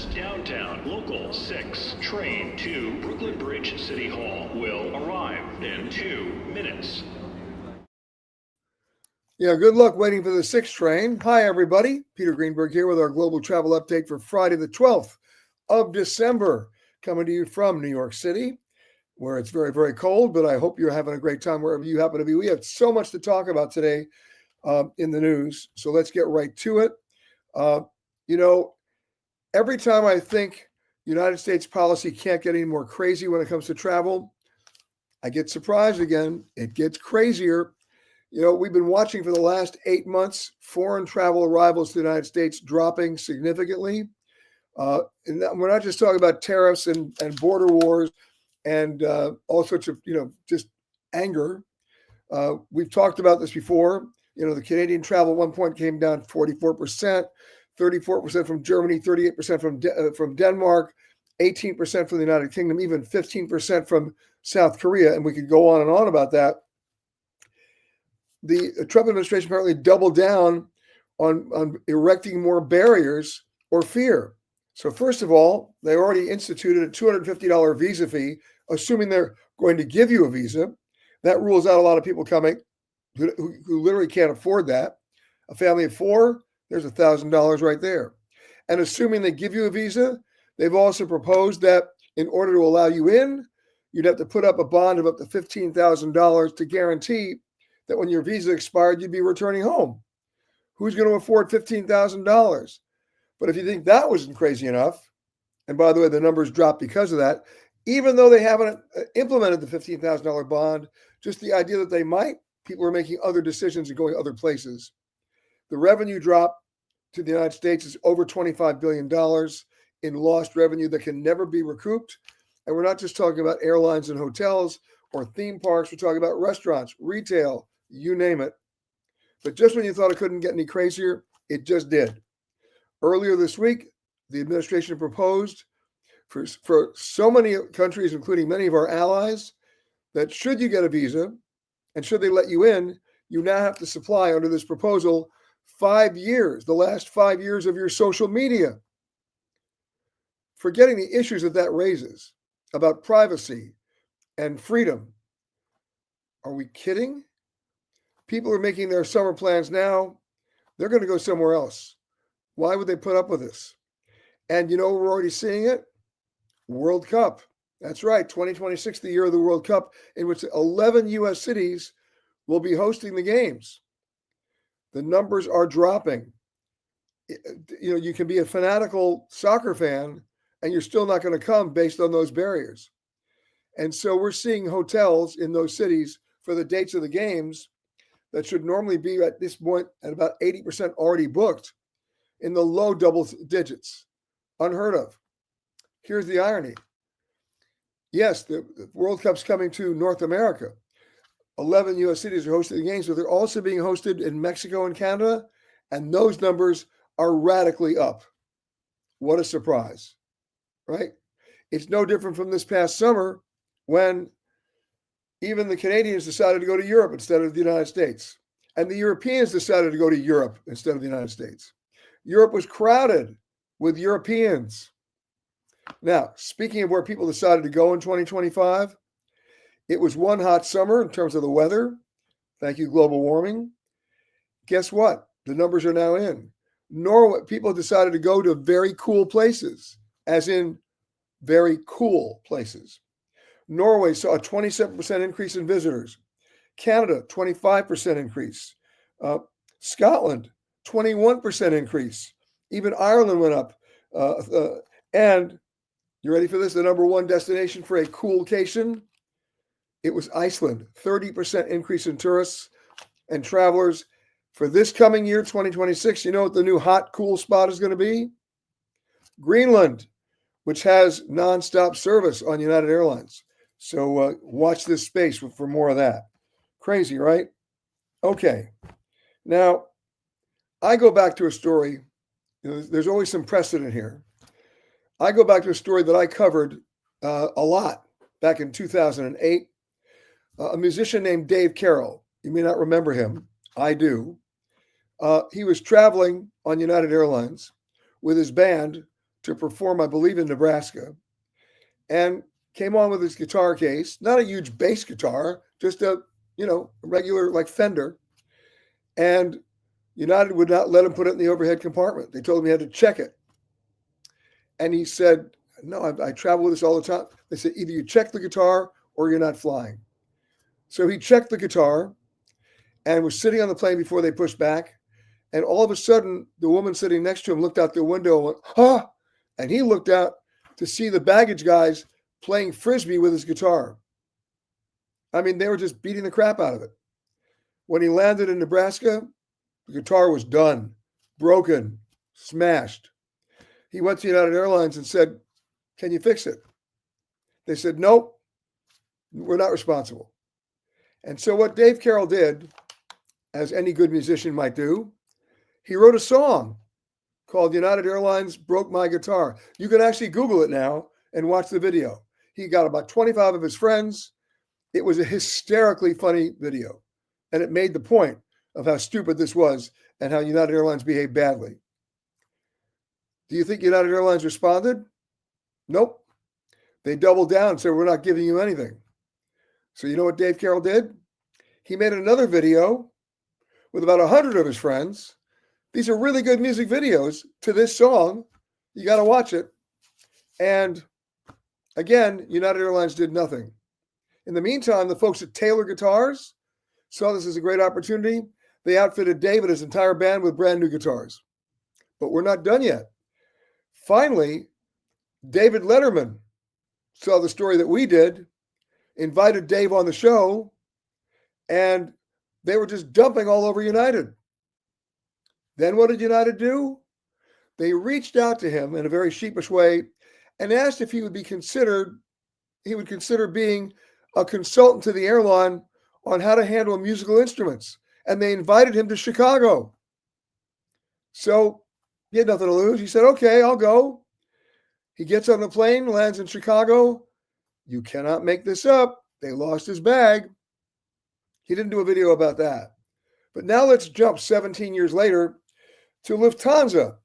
Terrace, downtown, local 6, train to Brooklyn Bridge City Hall will arrive in 2 minutes. Yeah, good luck waiting for the 6th train. Hi, everybody. Peter Greenberg here with our global travel update for Friday, the 12th of December, coming to you from New York City, where it's very, very cold, but I hope you're having a great time wherever you happen to be. We have so much to talk about today in the news, so let's get right to it. Every time I think United States policy can't get any more crazy when it comes to travel, I get surprised again. It gets crazier. We've been watching for the last 8 months, foreign travel arrivals to the United States dropping significantly. And we're not just talking about tariffs and border wars and all sorts of, just anger. We've talked about this before. The Canadian travel at one point came down 44%, 34% from Germany, 38% from Denmark, 18% from the United Kingdom, even 15% from South Korea. And we could go on and on about that. The Trump administration apparently doubled down on erecting more barriers or fear. So first of all, they already instituted a $250 visa fee, assuming they're going to give you a visa. That rules out a lot of people coming who literally can't afford that. A family of 4, there's $1,000 right there. And assuming they give you a visa, they've also proposed that in order to allow you in, you'd have to put up a bond of up to $15,000 to guarantee that when your visa expired, you'd be returning home. Who's going to afford $15,000? But if you think that wasn't crazy enough, and by the way, the numbers dropped because of that, even though they haven't implemented the $15,000 bond, just the idea that they might, people are making other decisions and going other places. The revenue drop to the United States is over $25 billion in lost revenue that can never be recouped. And we're not just talking about airlines and hotels or theme parks. We're talking about restaurants, retail, you name it. But just when you thought it couldn't get any crazier, it just did. Earlier this week, the administration proposed for so many countries, including many of our allies, that should you get a visa and should they let you in, you now have to supply under this proposal 5 years, the last 5 years of your social media. Forgetting the issues that raises about privacy and freedom. Are we kidding? People are making their summer plans now. They're going to go somewhere else. Why would they put up with this? And we're already seeing it. World Cup. That's right. 2026, the year of the World Cup, in which 11 U.S. cities will be hosting the games. The numbers are dropping. You can be a fanatical soccer fan and you're still not going to come based on those barriers. And so we're seeing hotels in those cities for the dates of the games that should normally be at this point at about 80% already booked in the low double digits. Unheard of. Here's the irony. Yes, the World Cup's coming to North America. 11 U.S. cities are hosting the games, but they're also being hosted in Mexico and Canada, and those numbers are radically up. What a surprise, right? It's no different from this past summer when even the Canadians decided to go to Europe instead of the United States, and the Europeans decided to go to Europe instead of the United States. Europe was crowded with Europeans. Now, speaking of where people decided to go in 2025, it was one hot summer in terms of the weather. Thank you, global warming. Guess what? The numbers are now in. Norway, people decided to go to very cool places, as in very cool places. Norway saw a 27% increase in visitors. Canada, 25% increase. Scotland, 21% increase. Even Ireland went up. And you ready for this? The number one destination for a coolcation? It was Iceland. 30% increase in tourists and travelers. For this coming year, 2026, you know what the new hot, cool spot is going to be? Greenland, which has nonstop service on United Airlines. So watch this space for more of that. Crazy, right? Okay. Now, I go back to a story. There's always some precedent here. I go back to a story that I covered a lot back in 2008. A musician named Dave Carroll. You may not remember him. I do. He was traveling on United Airlines with his band to perform, I believe, in Nebraska, and came on with his guitar case, not a huge bass guitar, just a regular like Fender. And United would not let him put it in the overhead compartment. They told him he had to check it. And he said, no, I travel with this all the time. They said, either you check the guitar or you're not flying. So he checked the guitar and was sitting on the plane before they pushed back. And all of a sudden, the woman sitting next to him looked out the window and went, huh? And he looked out to see the baggage guys playing Frisbee with his guitar. I mean, they were just beating the crap out of it. When he landed in Nebraska, the guitar was done, broken, smashed. He went to United Airlines and said, can you fix it? They said, nope, we're not responsible. And so what Dave Carroll did, as any good musician might do, he wrote a song called United Airlines Broke My Guitar. You can actually Google it now and watch the video. He got about 25 of his friends. It was a hysterically funny video. And it made the point of how stupid this was and how United Airlines behaved badly. Do you think United Airlines responded? Nope. They doubled down and said, we're not giving you anything. So you know what Dave Carroll did? He made another video with about 100 of his friends. These are really good music videos to this song. You got to watch it. And again, United Airlines did nothing. In the meantime, the folks at Taylor Guitars saw this as a great opportunity. They outfitted Dave and his entire band with brand new guitars. But we're not done yet. Finally, David Letterman saw the story that we did, invited Dave on the show, and they were just dumping all over United. Then what did United do? They reached out to him in a very sheepish way and asked if he would consider being a consultant to the airline on how to handle musical instruments. And they invited him to Chicago. So he had nothing to lose. He said, okay, I'll go. He gets on the plane, lands in Chicago. You cannot make this up. They lost his bag. He didn't do a video about that. But now let's jump 17 years later to Lufthansa.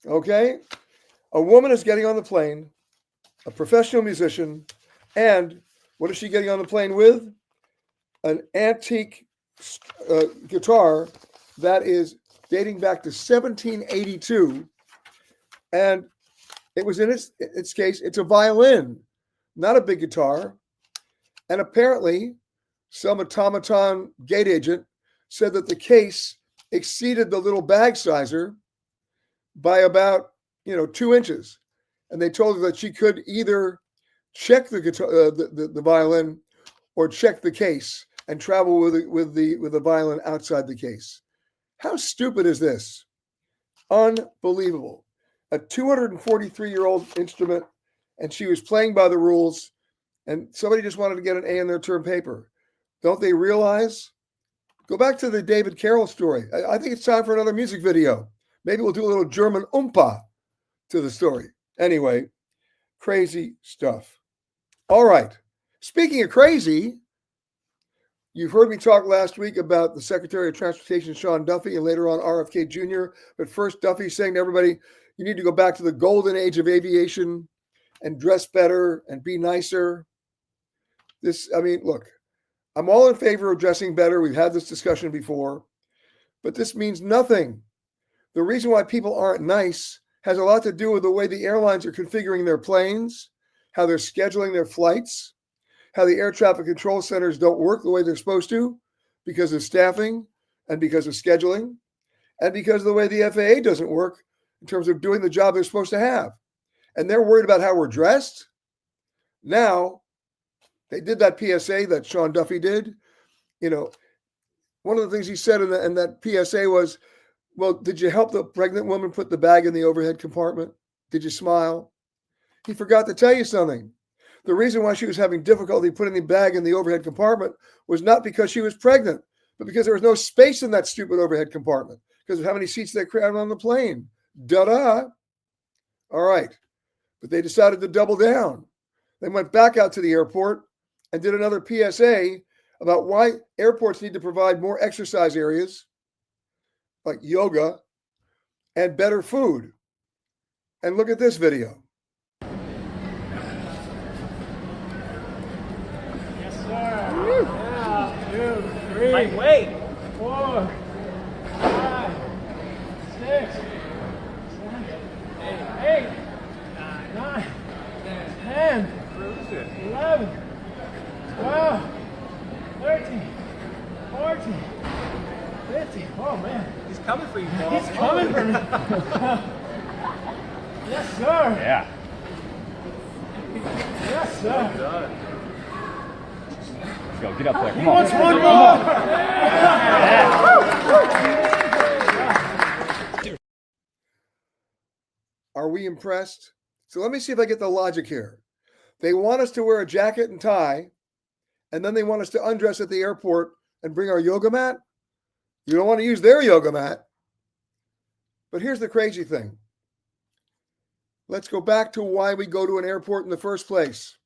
Okay? A woman is getting on the plane, a professional musician, and what is she getting on the plane with? An antique guitar that is dating back to 1782. And it was in its case, it's a violin, not a big guitar. And apparently, some automaton gate agent said that the case exceeded the little bag sizer by about 2 inches. And they told her that she could either check the guitar, the violin, or check the case and travel with the violin outside the case. How stupid is this? Unbelievable. A 243-year-old instrument, and she was playing by the rules, and somebody just wanted to get an A in their term paper. Don't they realize? Go back to the David Carroll story. I think it's time for another music video. Maybe we'll do a little German Oompa to the story. Anyway, crazy stuff. All right. Speaking of crazy, you've heard me talk last week about the Secretary of Transportation, Sean Duffy, and later on RFK Jr. But first, Duffy's saying to everybody, you need to go back to the golden age of aviation and dress better and be nicer. Look, I'm all in favor of dressing better. We've had this discussion before, but this means nothing. The reason why people aren't nice has a lot to do with the way the airlines are configuring their planes, how they're scheduling their flights, how the air traffic control centers don't work the way they're supposed to because of staffing and because of scheduling and because of the way the FAA doesn't work in terms of doing the job they're supposed to have. And they're worried about how we're dressed. Now, they did that PSA that Sean Duffy did. One of the things he said in that PSA was, well, did you help the pregnant woman put the bag in the overhead compartment? Did you smile? He forgot to tell you something. The reason why she was having difficulty putting the bag in the overhead compartment was not because she was pregnant, but because there was no space in that stupid overhead compartment because of how many seats they crowded on the plane. Da-da. All right. But they decided to double down. They went back out to the airport and did another PSA about why airports need to provide more exercise areas like yoga and better food. And look at this video. Yes, sir. Yeah, 2, 3. Lightweight. 4, 5, 6, 7, 8, 9, 10, 11, 12, 13, 14, 15. Oh man. He's coming for you, Paul. He's coming for me. Yes, sir. Yeah. Yes, sir. Let's go. Get up there. He Come on. wants one more. Are we impressed? So let me see if I get the logic here. They want us to wear a jacket and tie, and then they want us to undress at the airport and bring our yoga mat. You don't want to use their yoga mat. But here's the crazy thing. Let's go back to why we go to an airport in the first place.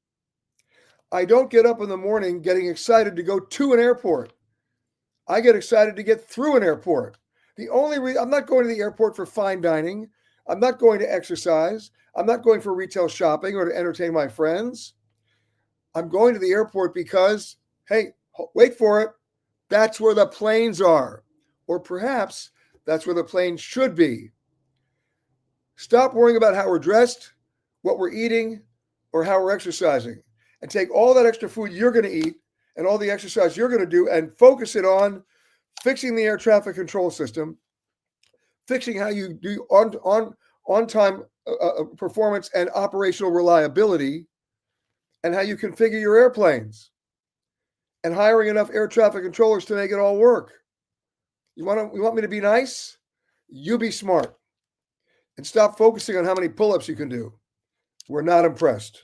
I don't get up in the morning getting excited to go to an airport. I get excited to get through an airport. The only reason I'm not going to the airport for fine dining. I'm not going to exercise. I'm not going for retail shopping or to entertain my friends. I'm going to the airport because, hey, wait for it. That's where the planes are. Or perhaps that's where the planes should be. Stop worrying about how we're dressed, what we're eating, or how we're exercising. And take all that extra food you're going to eat and all the exercise you're going to do and focus it on fixing the air traffic control system, fixing how you do on-time performance and operational reliability, and how you configure your airplanes, and hiring enough air traffic controllers to make it all work. You want me to be nice? You be smart. And stop focusing on how many pull-ups you can do. We're not impressed.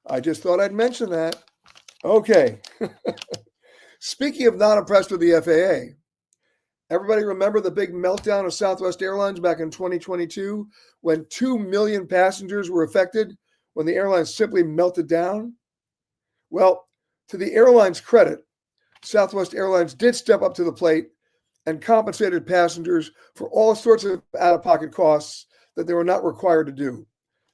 I just thought I'd mention that. Okay. Speaking of not impressed with the FAA, everybody remember the big meltdown of Southwest Airlines back in 2022 when 2 million passengers were affected when the airline simply melted down? Well, to the airline's credit, Southwest Airlines did step up to the plate and compensated passengers for all sorts of out-of-pocket costs that they were not required to do,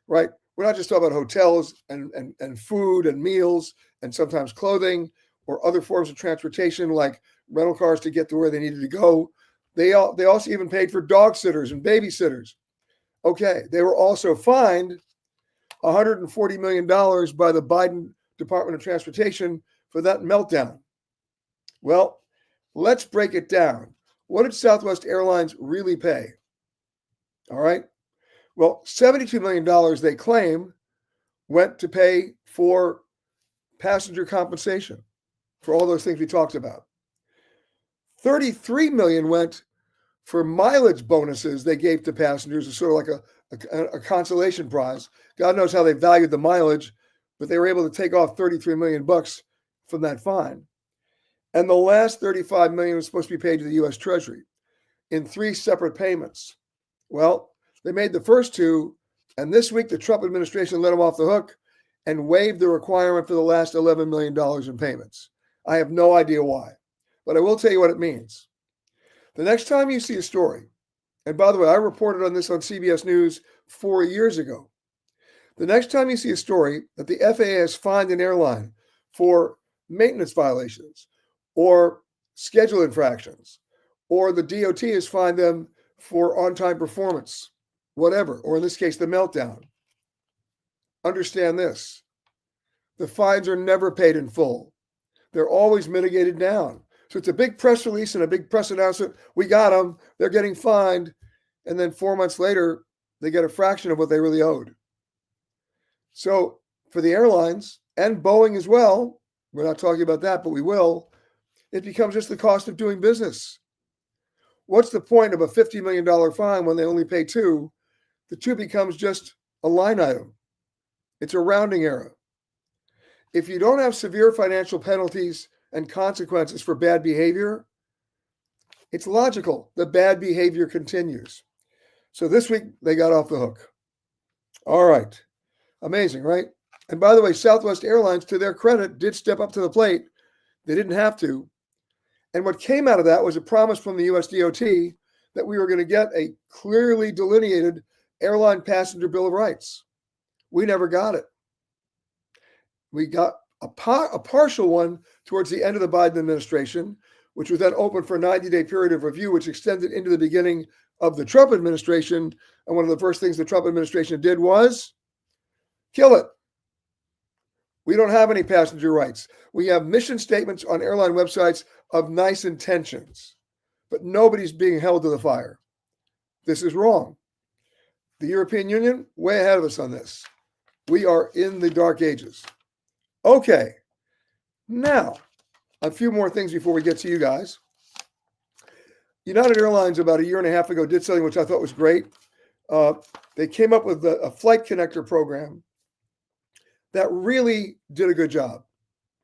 right? We're not just talking about hotels and food and meals and sometimes clothing or other forms of transportation like rental cars to get to where they needed to go. They also even paid for dog sitters and babysitters. Okay, they were also fined $140 million by the Biden Department of Transportation for that meltdown. Well, let's break it down. What did Southwest Airlines really pay? All right. Well, $72 million they claim went to pay for passenger compensation for all those things we talked about. $33 million went for mileage bonuses they gave to passengers as sort of like a consolation prize. God knows how they valued the mileage, but they were able to take off $33 million from that fine. And the last $35 million was supposed to be paid to the U.S. Treasury in 3 separate payments. Well, they made the first 2, and this week the Trump administration let them off the hook and waived the requirement for the last $11 million in payments. I have no idea why, but I will tell you what it means. The next time you see a story, and by the way, I reported on this on CBS News 4 years ago. The next time you see a story that the FAA has fined an airline for maintenance violations or schedule infractions, or the DOT has fined them for on-time performance, whatever, or in this case, the meltdown. Understand this. The fines are never paid in full. They're always mitigated down. So it's a big press release and a big press announcement. We got them. They're getting fined. And then 4 months later, they get a fraction of what they really owed. So for the airlines and Boeing as well, we're not talking about that, but we will, it becomes just the cost of doing business. What's the point of a $50 million fine when they only pay 2? The 2 becomes just a line item. It's a rounding error. If you don't have severe financial penalties and consequences for bad behavior, it's logical that bad behavior continues. So this week, they got off the hook. All right. Amazing, right? And by the way, Southwest Airlines, to their credit, did step up to the plate. They didn't have to. And what came out of that was a promise from the US DOT that we were going to get a clearly delineated airline passenger bill of rights. We never got it. We got a partial one towards the end of the Biden administration, which was then open for a 90-day period of review, which extended into the beginning of the Trump administration. And one of the first things the Trump administration did was kill it. We don't have any passenger rights. We have mission statements on airline websites of nice intentions, but nobody's being held to the fire. This is wrong. The European Union, way ahead of us on this. We are in the dark ages. Okay, now, a few more things before we get to you guys. United Airlines, about a year and a half ago, did something which I thought was great. They came up with a flight connector program that really did a good job,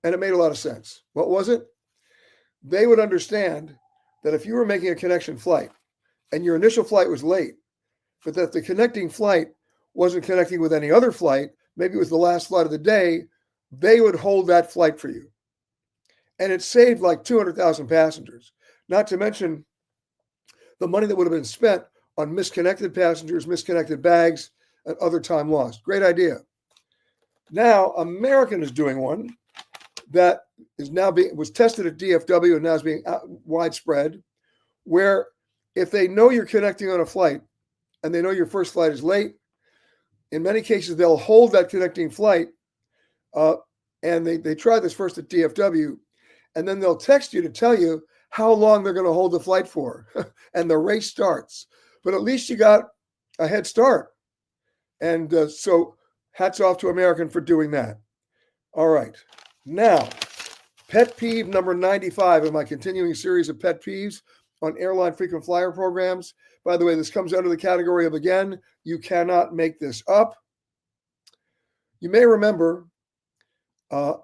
and it made a lot of sense. What was it? They would understand that if you were making a connection flight and your initial flight was late, but that the connecting flight wasn't connecting with any other flight, maybe it was the last flight of the day, they would hold that flight for you. And it saved like 200,000 passengers, not to mention the money that would have been spent on misconnected passengers, misconnected bags, and other time lost. Great idea. Now, American is doing one that is now was tested at DFW and now is being widespread, where if they know you're connecting on a flight and they know your first flight is late, in many cases, they'll hold that connecting flight. And they try this first at DFW, and then they'll text you to tell you how long they're going to hold the flight for. And the race starts. But at least you got a head start. And so hats off to American for doing that. All right. Now, pet peeve number 95 in my continuing series of pet peeves on airline frequent flyer programs. By the way, this comes under the category of, again, you cannot make this up. You may remember, the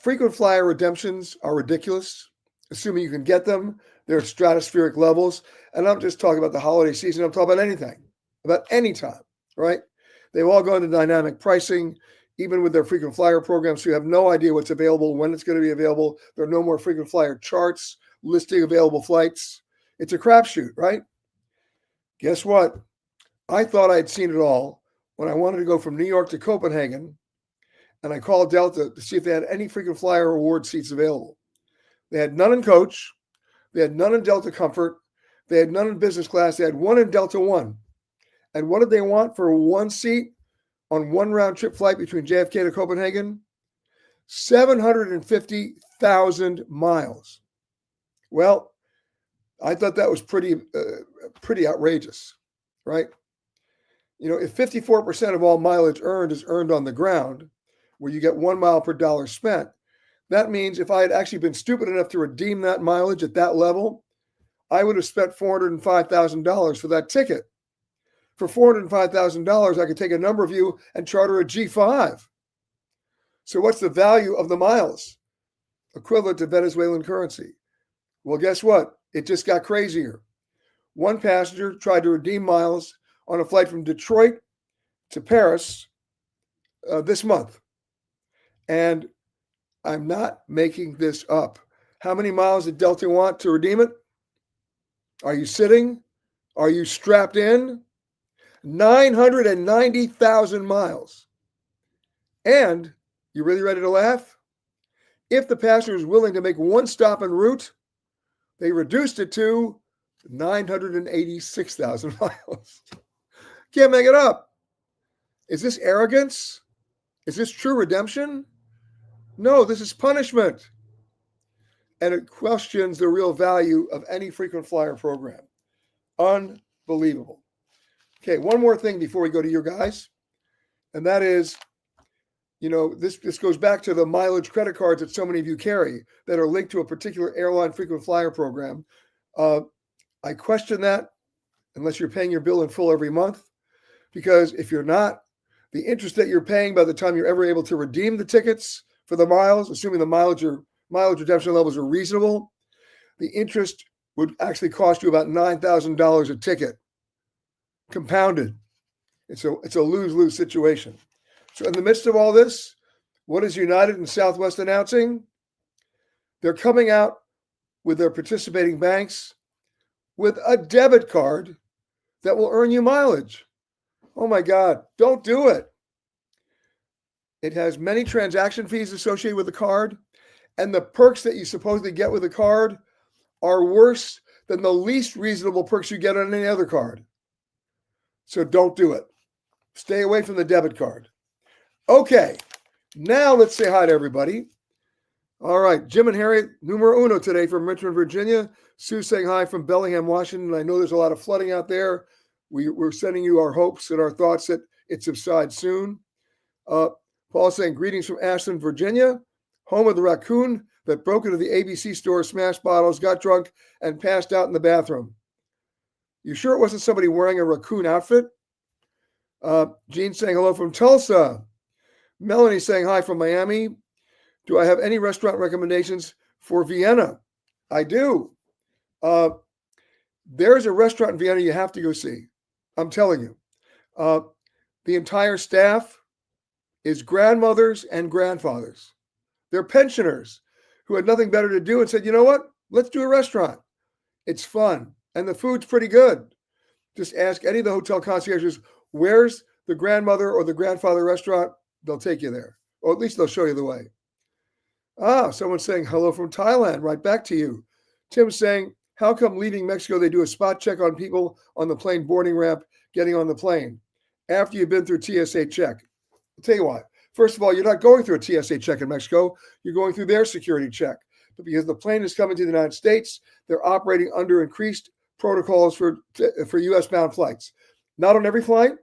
frequent flyer redemptions are ridiculous, assuming you can get them. They're at stratospheric levels. And I'm just talking about the holiday season. I'm talking about anything, about any time, right? They've all gone to dynamic pricing, even with their frequent flyer programs. So you have no idea what's available, when it's going to be available. There are no more frequent flyer charts listing available flights. It's a crapshoot, right? Guess what? I thought I'd seen it all when I wanted to go from New York to Copenhagen, and I called Delta to see if they had any frequent flyer award seats available. They had none in coach. They had none in Delta Comfort. They had none in business class. They had one in Delta One. And what did they want for one seat on one round trip flight between JFK to Copenhagen? 750,000 miles. Well, I thought that was pretty outrageous, right? You know, if 54% of all mileage earned is earned on the ground, where you get 1 mile per dollar spent, that means if I had actually been stupid enough to redeem that mileage at that level, I would have spent $405,000 for that ticket. For $405,000, I could take a number of you and charter a G5. So what's the value of the miles? Equivalent to Venezuelan currency. Well, guess what? It just got crazier. One passenger tried to redeem miles on a flight from Detroit to Paris this month. And I'm not making this up. How many miles did Delta want to redeem it? Are you sitting? Are you strapped in? 990,000 miles. And you really ready to laugh? If the passenger is willing to make one stop en route, they reduced it to 986,000 miles. Can't make it up. Is this arrogance? Is this true redemption? No, this is punishment. And it questions the real value of any frequent flyer program. Unbelievable. Okay, one more thing before we go to your guys. And that is, you know, this goes back to the mileage credit cards that so many of you carry that are linked to a particular airline frequent flyer program. I question that unless you're paying your bill in full every month, because if you're not, the interest that you're paying by the time you're ever able to redeem the tickets for the miles, assuming the mileage redemption levels are reasonable, the interest would actually cost you about $9,000 a ticket, compounded. It's a lose-lose situation. So in the midst of all this, what is United and Southwest announcing? They're coming out with their participating banks with a debit card that will earn you mileage. Oh my God, don't do it. It has many transaction fees associated with the card, and the perks that you supposedly get with the card are worse than the least reasonable perks you get on any other card. So don't do it. Stay away from the debit card. Okay, now let's say hi to everybody. All right, Jim and Harriet, numero uno today from Richmond, Virginia. Sue saying hi from Bellingham, Washington. I know there's a lot of flooding out there. We're sending you our hopes and our thoughts that it subsides soon. Paul saying greetings from Ashland, Virginia, home of the raccoon that broke into the ABC store, smashed bottles, got drunk, and passed out in the bathroom. You sure it wasn't somebody wearing a raccoon outfit? Jean saying hello from Tulsa. Melanie saying hi from Miami. Do I have any restaurant recommendations for Vienna? I do. There's a restaurant in Vienna you have to go see. I'm telling you. The entire staff is grandmothers and grandfathers. They're pensioners who had nothing better to do and said, you know what? Let's do a restaurant. It's fun. And the food's pretty good. Just ask any of the hotel concierges, where's the grandmother or the grandfather restaurant? They'll take you there. Or at least they'll show you the way. Someone's saying hello from Thailand. Right back to you. Tim's saying, how come leaving Mexico, they do a spot check on people on the plane boarding ramp getting on the plane after you've been through TSA check? I'll tell you why. First of all, you're not going through a TSA check in Mexico. You're going through their security check. But because the plane is coming to the United States, they're operating under increased protocols for U.S. bound flights. Not on every flight,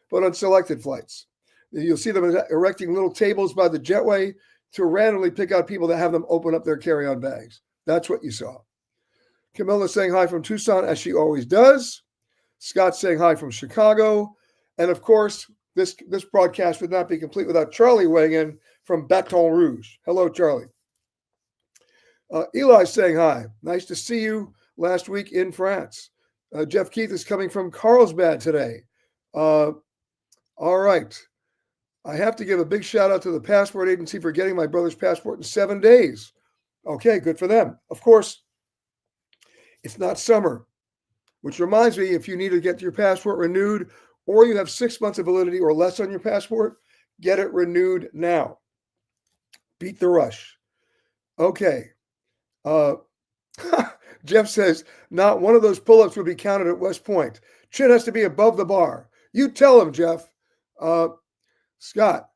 but on selected flights. You'll see them erecting little tables by the jetway to randomly pick out people that have them open up their carry-on bags. That's what you saw. Camilla saying hi from Tucson, as she always does. Scott saying hi from Chicago. And of course, this broadcast would not be complete without Charlie weighing in from Baton Rouge. Hello, Charlie. Eli saying hi. Nice to see you last week in France. Jeff Keith is coming from Carlsbad today. All right. I have to give a big shout out to the passport agency for getting my brother's passport in 7 days. Okay, good for them. Of course, it's not summer, which reminds me, if you need to get your passport renewed or you have 6 months of validity or less on your passport, get it renewed now. Beat the rush. Okay. Jeff says, not one of those pull-ups would be counted at West Point. Chin has to be above the bar. You tell him, Jeff. Scott,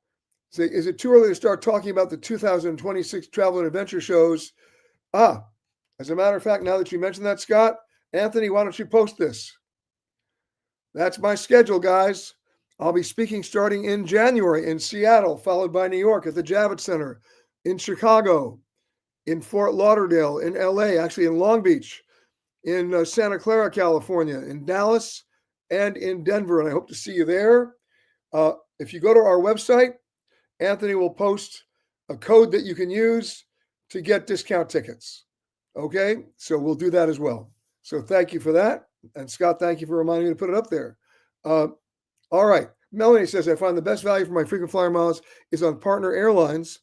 say, is it too early to start talking about the 2026 travel and adventure shows? As a matter of fact, now that you mentioned that, Scott, Anthony, why don't you post this? That's my schedule, guys. I'll be speaking starting in January in Seattle, followed by New York at the Javits Center, in Chicago, in Fort Lauderdale, in LA, actually in Long Beach, in Santa Clara, California, in Dallas, and in Denver. And I hope to see you there. If you go to our website, Anthony will post a code that you can use to get discount tickets. Okay, so we'll do that as well. So thank you for that. And Scott, thank you for reminding me to put it up there. All right. Melanie says, I find the best value for my frequent flyer miles is on Partner Airlines.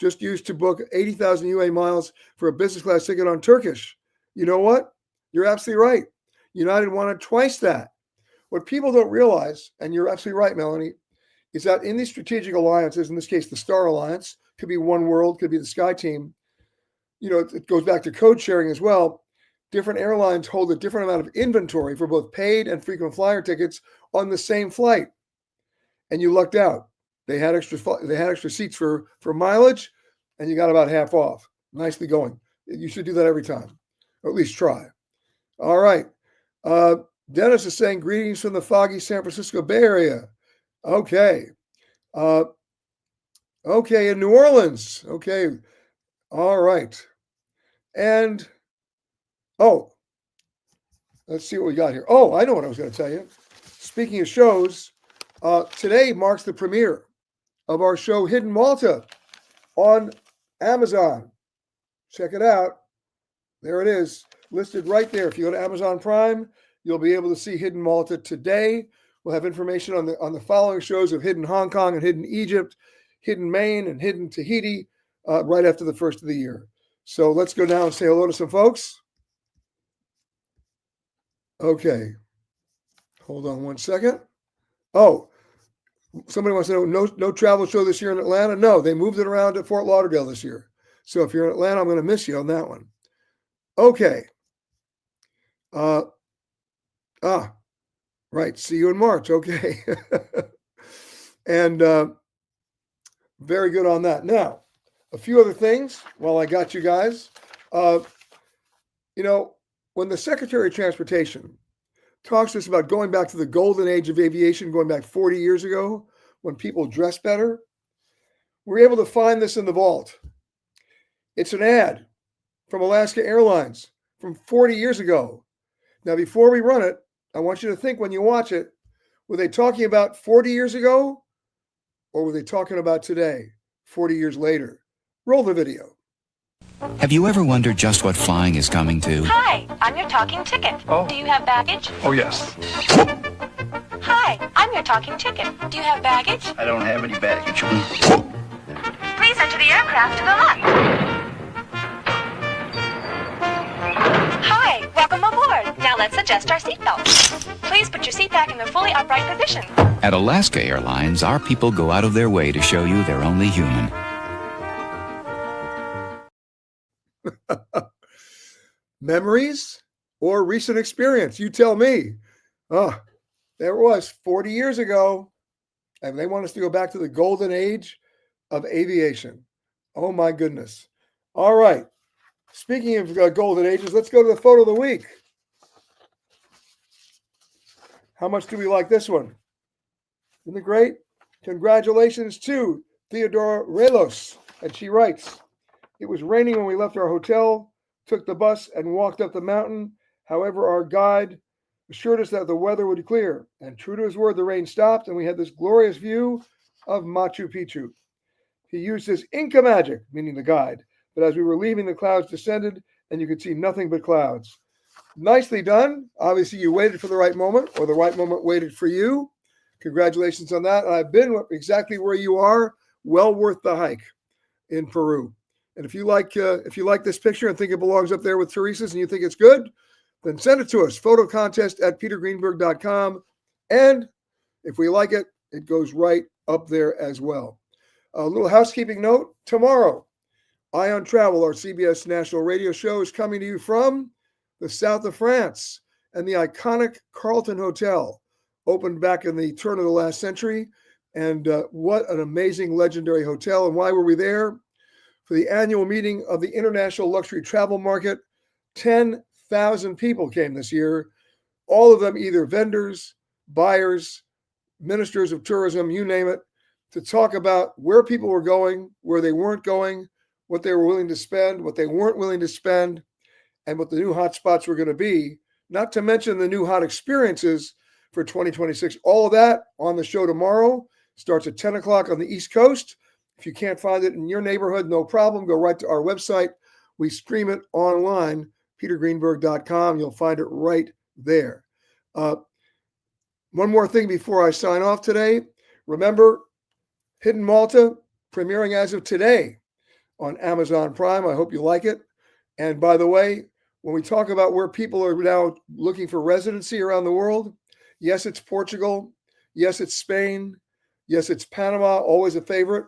Just used to book 80,000 UA miles for a business class ticket on Turkish. You know what? You're absolutely right. United wanted twice that. What people don't realize, and you're absolutely right, Melanie, is that in these strategic alliances, in this case, the Star Alliance, could be One World, could be the Sky Team, you know, it goes back to code sharing as well. Different airlines hold a different amount of inventory for both paid and frequent flyer tickets on the same flight. And you lucked out. They had extra seats for mileage, and you got about half off. Nicely going. You should do that every time, or at least try. All right. Dennis is saying greetings from the foggy San Francisco Bay Area. Okay. Okay, in New Orleans. Okay. All right. And, let's see what we got here. Oh, I know what I was going to tell you. Speaking of shows, today marks the premiere of our show Hidden Malta on Amazon. Check it out. There it is, listed right there. If you go to Amazon Prime, you'll be able to see Hidden Malta today. We'll have information on the following shows of Hidden Hong Kong and Hidden Egypt, Hidden Maine, and Hidden Tahiti right after the first of the year. So let's go now and say hello to some folks. Okay. Hold on one second. Oh, somebody wants to know, no travel show this year in Atlanta? No, they moved it around to Fort Lauderdale this year. So if you're in Atlanta, I'm going to miss you on that one. Okay. Right. See you in March. Okay. And very good on that. Now, a few other things while I got you guys. When the Secretary of Transportation talks to us about going back to the golden age of aviation, going back 40 years ago when people dressed better, we're able to find this in the vault. It's an ad from Alaska Airlines from 40 years ago. Now, before we run it, I want you to think when you watch it, were they talking about 40 years ago or were they talking about today, 40 years later? Roll the video. Have you ever wondered just what flying is coming to? Hi, I'm your talking ticket. Oh. Do you have baggage? Oh, yes. Hi, I'm your talking ticket. Do you have baggage? I don't have any baggage. Please enter the aircraft to the left. Hi, welcome aboard. Now let's adjust our seatbelts. Please put your seat back in the fully upright position. At Alaska Airlines, our people go out of their way to show you they're only human. Memories or recent experience? You tell me. Oh, there it was 40 years ago. And they want us to go back to the golden age of aviation. Oh, my goodness. All right. Speaking of golden ages, let's go to the photo of the week. How much do we like this one? Isn't it great? Congratulations to Theodora Relos. And she writes, "It was raining when we left our hotel, took the bus, and walked up the mountain. However, our guide assured us that the weather would clear. And true to his word, the rain stopped, and we had this glorious view of Machu Picchu. He used his Inca magic," meaning the guide, "but as we were leaving, the clouds descended, and you could see nothing but clouds." Nicely done. Obviously, you waited for the right moment, or the right moment waited for you. Congratulations on that. And I've been exactly where you are. Well worth the hike in Peru. And if you like this picture and think it belongs up there with Teresa's and you think it's good, then send it to us. Photo contest at petergreenberg.com. And if we like it, it goes right up there as well. A little housekeeping note. Tomorrow, Eye on Travel, our CBS national radio show, is coming to you from the south of France and the iconic Carlton Hotel, opened back in the turn of the last century. And what an amazing, legendary hotel. And why were we there? For the annual meeting of the International Luxury Travel Market. 10,000 people came this year, all of them either vendors, buyers, ministers of tourism, you name it, to talk about where people were going, where they weren't going, what they were willing to spend, what they weren't willing to spend, and what the new hot spots were going to be, not to mention the new hot experiences for 2026. All of that on the show tomorrow. Starts at 10 o'clock on the East Coast. If you can't find it in your neighborhood, no problem. Go right to our website. We stream it online, petergreenberg.com. You'll find it right there. One more thing before I sign off today. Remember, Hidden Malta, premiering as of today on Amazon Prime. I hope you like it. And by the way, when we talk about where people are now looking for residency around the world, yes, it's Portugal. Yes, it's Spain. Yes, it's Panama, always a favorite.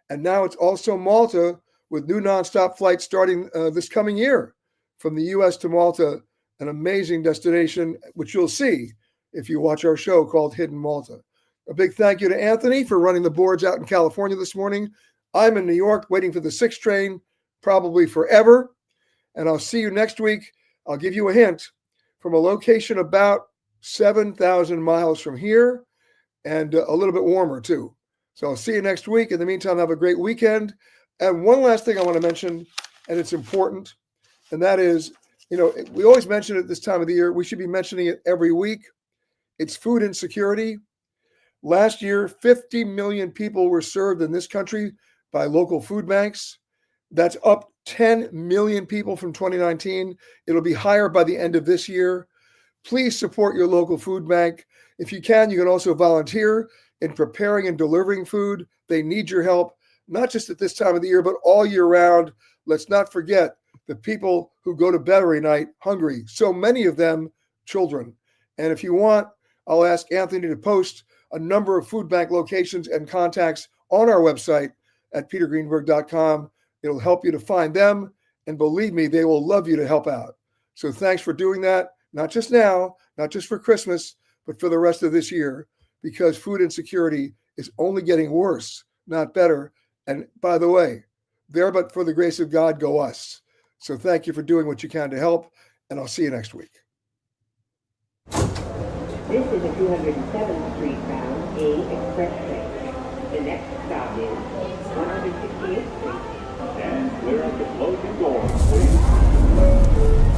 And now it's also Malta with new nonstop flights starting this coming year from the U.S. to Malta, an amazing destination, which you'll see if you watch our show called Hidden Malta. A big thank you to Anthony for running the boards out in California this morning. I'm in New York waiting for the 6th train, probably forever. And I'll see you next week. I'll give you a hint from a location about 7,000 miles from here and a little bit warmer too. So I'll see you next week. In the meantime, have a great weekend. And one last thing I want to mention, and it's important, and that is, we always mention it this time of the year. We should be mentioning it every week. It's food insecurity. Last year, 50 million people were served in this country by local food banks. That's up 10 million people from 2019. It'll be higher by the end of this year. Please support your local food bank. If you can also volunteer in preparing and delivering food. They need your help, not just at this time of the year, but all year round. Let's not forget the people who go to bed every night hungry, so many of them children. And if you want, I'll ask Anthony to post a number of food bank locations and contacts on our website at petergreenberg.com. It'll help you to find them, and believe me, they will love you to help out. So thanks for doing that, not just now, not just for Christmas, but for the rest of this year, because food insecurity is only getting worse, not better. And by the way, there but for the grace of God go us. So thank you for doing what you can to help, and I'll see you next week. This is a 207th Street bound A express train. The next stop is 168th Street. And clear up the closing doors, please.